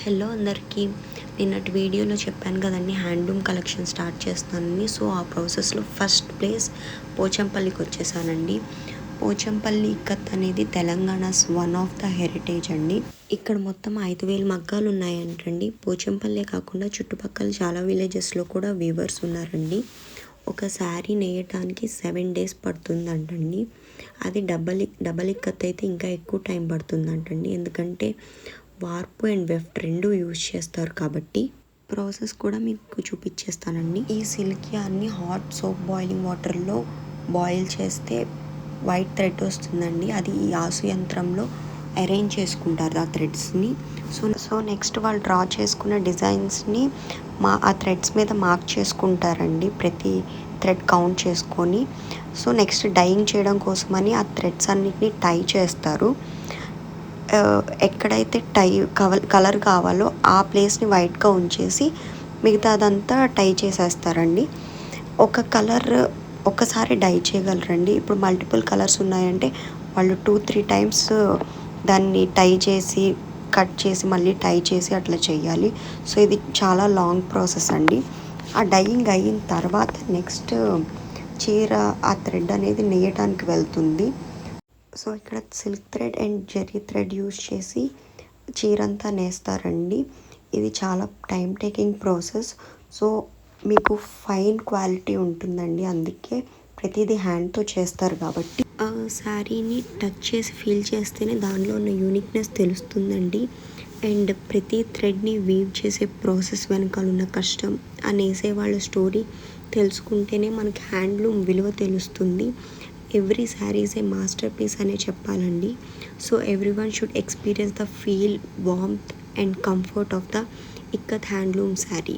Hello అందరికీ. నిన్నటి వీడియోలో చెప్పాను కదండి హ్యాండ్లూమ్ కలెక్షన్ స్టార్ట్ చేస్తానని. సో ఆ ప్రాసెస్లో ఫస్ట్ ప్లేస్ పోచంపల్లికి వచ్చేసానండి. పోచంపల్లి ఇక్కత్ అనేది Telangana's one of the heritage అండి. ఇక్కడ మొత్తం 5,000 మగ్గాలు ఉన్నాయంటండి. పోచంపల్లే కాకుండా చుట్టుపక్కల చాలా విలేజెస్లో కూడా వీవర్స్ ఉన్నారండి. ఒక శారీ నేయటానికి 7 days పడుతుందంటండి. అది డబల్ ఇక్కత్ అయితే ఇంకా ఎక్కువ టైం పడుతుందంటండి. ఎందుకంటే వార్పు అండ్ వెఫ్ట్ రెండు యూజ్ చేస్తారు కాబట్టి. ప్రాసెస్ కూడా మీకు చూపించేస్తానండి. ఈ సిల్కియాన్ని హాట్ సోప్ బాయిలింగ్ వాటర్లో బాయిల్ చేస్తే వైట్ థ్రెడ్ వస్తుందండి. అది ఈ ఆసు యంత్రంలో అరేంజ్ చేసుకుంటారు ఆ థ్రెడ్స్ని. సో నెక్స్ట్ వాళ్ళు డ్రా చేసుకున్న డిజైన్స్ని ఆ థ్రెడ్స్ మీద మార్క్ చేసుకుంటారండి, ప్రతి థ్రెడ్ కౌంట్ చేసుకొని. సో నెక్స్ట్ డైయింగ్ చేయడం కోసమని ఆ థ్రెడ్స్ అన్నిటిని టై చేస్తారు. ఎక్కడైతే కలర్ కావాలో ఆ ప్లేస్ని వైట్గా ఉంచేసి మిగతాదంతా టై చేసేస్తారండి. ఒక కలర్ ఒకసారి డై చేయగలరండి. ఇప్పుడు మల్టిపుల్ కలర్స్ ఉన్నాయంటే వాళ్ళు 2-3 times దాన్ని టై చేసి కట్ చేసి మళ్ళీ టై చేసి అట్లా చేయాలి. సో ఇది చాలా లాంగ్ ప్రాసెస్ అండి. ఆ డైయింగ్ అయిన తర్వాత నెక్స్ట్ చీర ఆ థ్రెడ్ అనేది నేయటానికి వెళ్తుంది. సో ఇక్కడ silk thread and Jerry thread use చేసి చీరంతా నేస్తారండి. ఇది చాలా టైం టేకింగ్ ప్రాసెస్. సో మీకు ఫైన్ క్వాలిటీ ఉంటుందండి. అందుకే ప్రతిదీ హ్యాండ్తో చేస్తారు కాబట్టి ఆ శారీని టచ్ చేసి ఫీల్ చేస్తేనే దానిలో ఉన్న యూనిక్నెస్ తెలుస్తుందండి. అండ్ ప్రతి థ్రెడ్ని వీవ్ చేసే ప్రాసెస్ వెనకాల ఉన్న కష్టం, ఆ నేసే వాళ్ళ స్టోరీ తెలుసుకుంటేనే మనకి హ్యాండ్లూమ్ విలువ తెలుస్తుంది. Every sari is a masterpiece అనే చెప్పాలండి. So everyone should experience the feel, warmth and comfort of the ikat handloom sari.